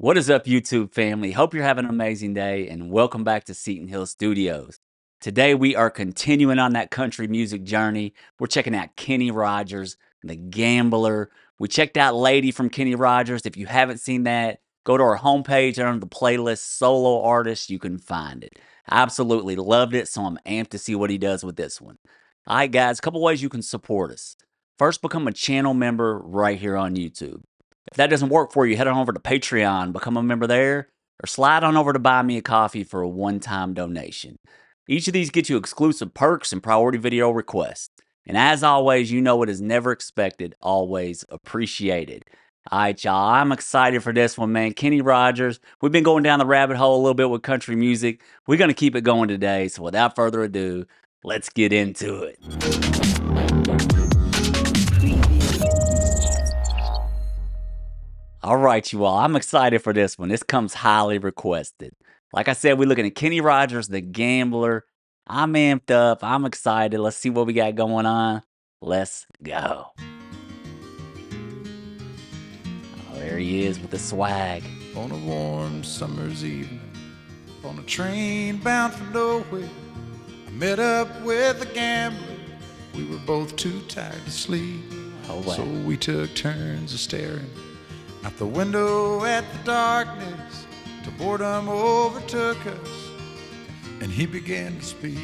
What is up, YouTube family? Hope you're having an amazing day and welcome back to Seton Hill Studios. Today, we are continuing on that country music journey. We're checking out Kenny Rogers, The Gambler. We checked out Lady from Kenny Rogers. If you haven't seen that, go to our homepage and under the playlist Solo Artists, you can find it. I absolutely loved it, so I'm amped to see what he does with this one. All right, guys, a couple ways you can support us. First, become a channel member right here on YouTube. If that doesn't work for you, head on over to Patreon, become a member there, or slide on over to Buy Me a Coffee for a one-time donation. Each of these get you exclusive perks and priority video requests. And as always, you know what is never expected, always appreciated. All right, y'all, I'm excited for this one, man. Kenny Rogers, we've been going down the rabbit hole a little bit with country music. We're going to keep it going today, so without further ado, let's get into it. All right, you all. I'm excited for this one. This comes highly requested. Like I said, we're looking at Kenny Rogers, The Gambler. I'm amped up. I'm excited. Let's see what we got going on. Let's go. Oh, there he is with the swag. On a warm summer's evening, on a train bound for nowhere, I met up with a gambler. We were both too tired to sleep, so we took turns of staring out the window at the darkness till boredom overtook us, and he began to speak.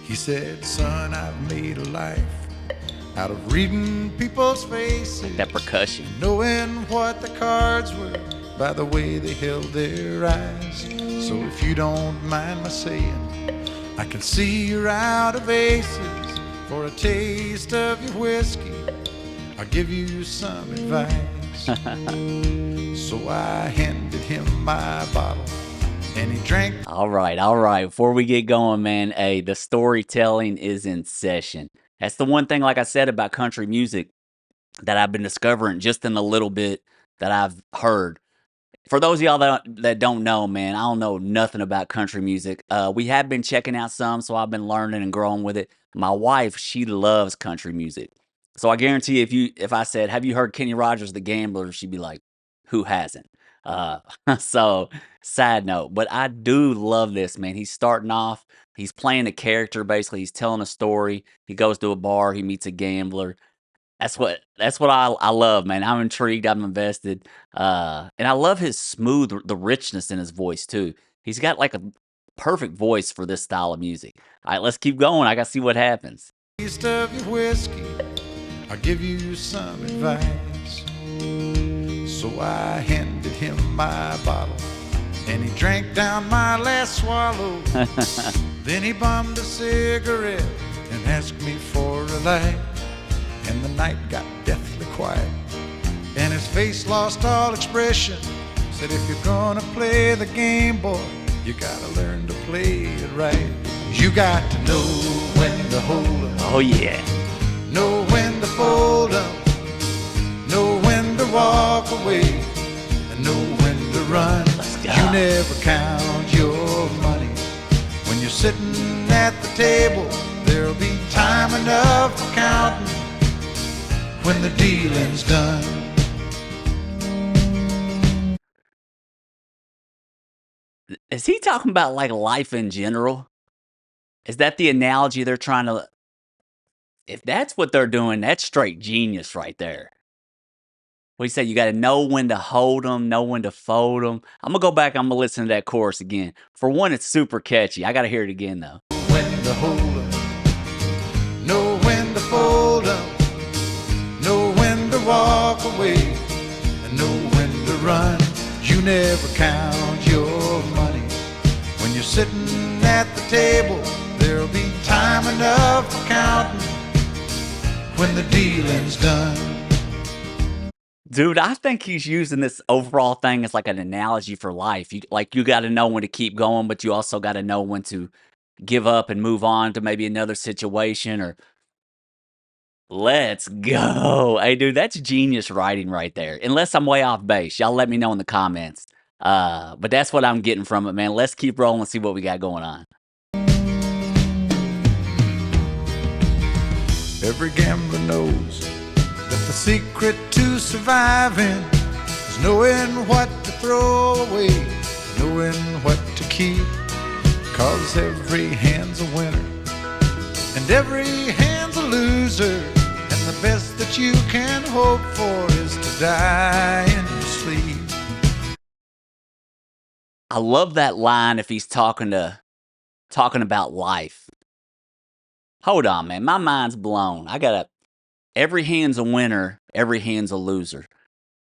He said, "Son, I've made a life out of reading people's faces, That percussion, knowing what the cards were by the way they held their eyes. So if you don't mind my saying, I can see you're out of aces. For a taste of your whiskey, I'll give you some advice." So I handed him my bottle and he drank. All right. Before we get going, man, hey, the storytelling is in session. That's the one thing, like I said, about country music that I've been discovering just in a little bit that I've heard. For those of y'all that don't know, man, I don't know nothing about country music. We have been checking out some, so I've been learning and growing with it. My wife, she loves country music. So I guarantee if I said, "Have you heard Kenny Rogers, The Gambler?" she'd be like, "Who hasn't?" Uh, so side note, but I do love this, man. He's starting off, he's playing a character, basically. He's telling a story. He goes to a bar, he meets a gambler. That's what I love, man. I'm intrigued, I'm invested. And I love his the richness in his voice too. He's got like a perfect voice for this style of music. All right, let's keep going. I gotta see what happens. Taste of your whiskey, I'll give you some advice. So I handed him my bottle and he drank down my last swallow. Then he bummed a cigarette and asked me for a light. And the night got deathly quiet and his face lost all expression. Said, "If you're gonna play the game, boy, you gotta learn to play it right. You got to know when to hold up, Oh yeah. know when to fold up, know when to walk away, and know when to run. Let's go. You never count your money when you're sitting at the table. There'll be time enough for counting when the dealing's done." Is he talking about like life in general? Is that the analogy they're trying to? If that's what they're doing, that's straight genius right there. What he said, you got to know when to hold them, know when to fold them. I'm gonna go back. I'm gonna listen to that chorus again. For one, it's super catchy. I gotta hear it again though. When to hold up, know when to fold up, know when to walk away, and know when to run. You never count your money when you're sitting at the table. There'll be time enough for counting when the dealing's done. Dude, I think he's using this overall thing as like an analogy for life. You got to know when to keep going, but you also got to know when to give up and move on to maybe another situation. Or let's go. Hey, dude, that's genius writing right there. Unless I'm way off base, y'all let me know in the comments. But that's what I'm getting from it, man. Let's keep rolling and see what we got going on. Every gambler knows that the secret to surviving is knowing what to throw away, knowing what to keep. 'Cause every hand's a winner, and every hand's a loser. And the best that you can hope for is to die in your sleep. I love that line if he's talking about life. Hold on, man. My mind's blown. Every hand's a winner, every hand's a loser.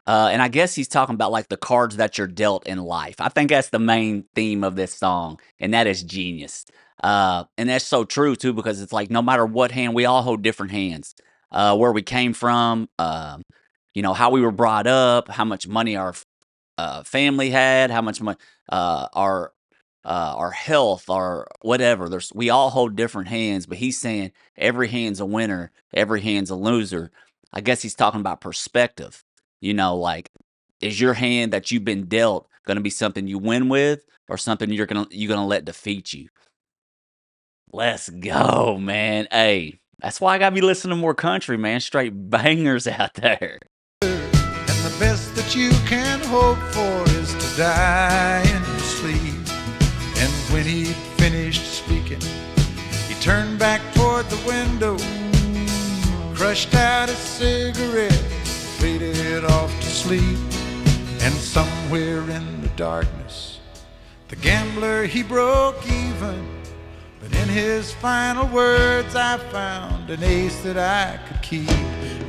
And I guess he's talking about like the cards that you're dealt in life. I think that's the main theme of this song, and that is genius. And that's so true too, because it's like no matter what hand, we all hold different hands. Where we came from, how we were brought up, how much money our family had, how much money our health, our whatever. We all hold different hands, but he's saying every hand's a winner, every hand's a loser. I guess he's talking about perspective. Like, is your hand that you've been dealt going to be something you win with, or something you're gonna let defeat you? Let's go, man. Hey, that's why I gotta be listening to more country, man. Straight bangers out there. And the best that you can hope for is to die in your sleep. And when he finished speaking, he turned back toward the window, crushed out a cigarette, faded off to sleep. And somewhere in the darkness, the gambler, he broke even. But in his final words, I found an ace that I could keep.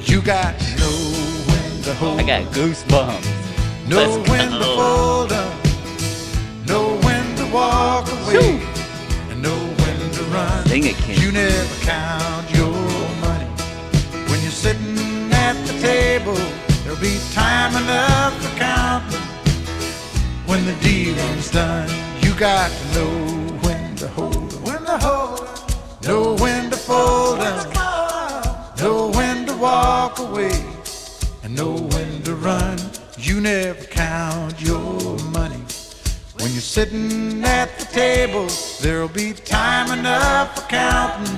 You got to know when to hold. I got goosebumps. Know when to fold up. Know when to walk away. And know when to run. Sing it, Ken. You never count your money. When you're sitting at the table, there'll be time enough for counting. When the dealing's done, you got to know when to hold 'em. When to hold 'em. Know when to fold 'em. Know when to walk away. And know when to run. You never count your money. When you're sitting at the table, there'll be time enough for counting.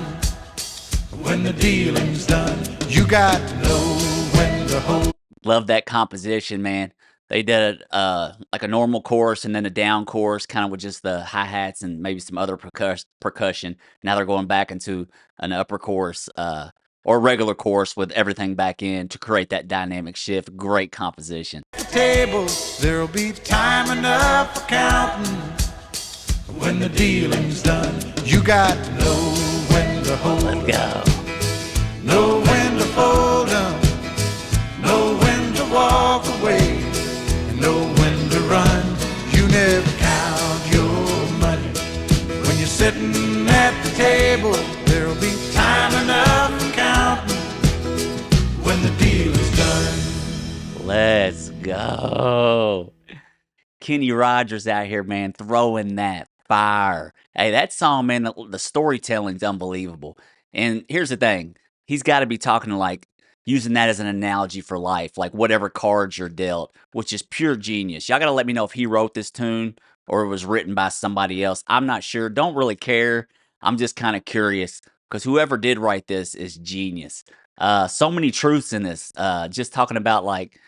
When the dealing's done, you got to know when to hold. Love that composition, man. They did like a normal chorus and then a down chorus, kind of with just the hi-hats and maybe some other percussion. Now they're going back into an upper chorus or regular chorus with everything back in to create that dynamic shift. Great composition. The table, there'll be time enough for counting. When the dealing's done, you got to know when to hold. Let's go. Know when to fold 'em. Know when to walk away. And know when to run. You never count your money. When you're sitting at the table, there'll be time enough for counting. When the deal is done. Let's go. Kenny Rogers out here, man, throwing that fire. Hey, that song, man, the storytelling's unbelievable. And here's the thing. He's got to be talking like using that as an analogy for life, like whatever cards you're dealt, which is pure genius. Y'all got to let me know if he wrote this tune or it was written by somebody else. I'm not sure. Don't really care. I'm just kind of curious because whoever did write this is genius. So many truths in this. Just talking about like,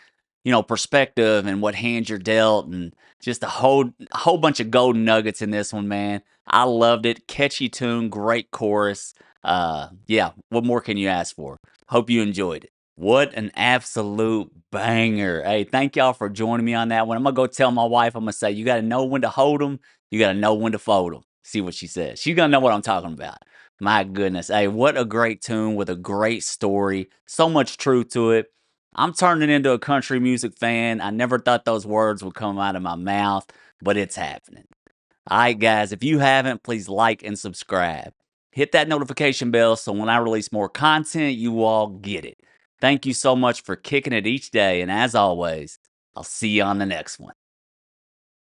perspective and what hand you're dealt, and just a whole bunch of golden nuggets in this one, man. I loved it. Catchy tune, great chorus. Yeah, what more can you ask for? Hope you enjoyed it. What an absolute banger. Hey, thank y'all for joining me on that one. I'm going to go tell my wife, I'm going to say, you got to know when to hold them. You got to know when to fold them. See what she says. She's going to know what I'm talking about. My goodness. Hey, what a great tune with a great story. So much truth to it. I'm turning into a country music fan. I never thought those words would come out of my mouth, but it's happening. All right, guys, if you haven't, please like and subscribe. Hit that notification bell so when I release more content, you all get it. Thank you so much for kicking it each day, and as always, I'll see you on the next one.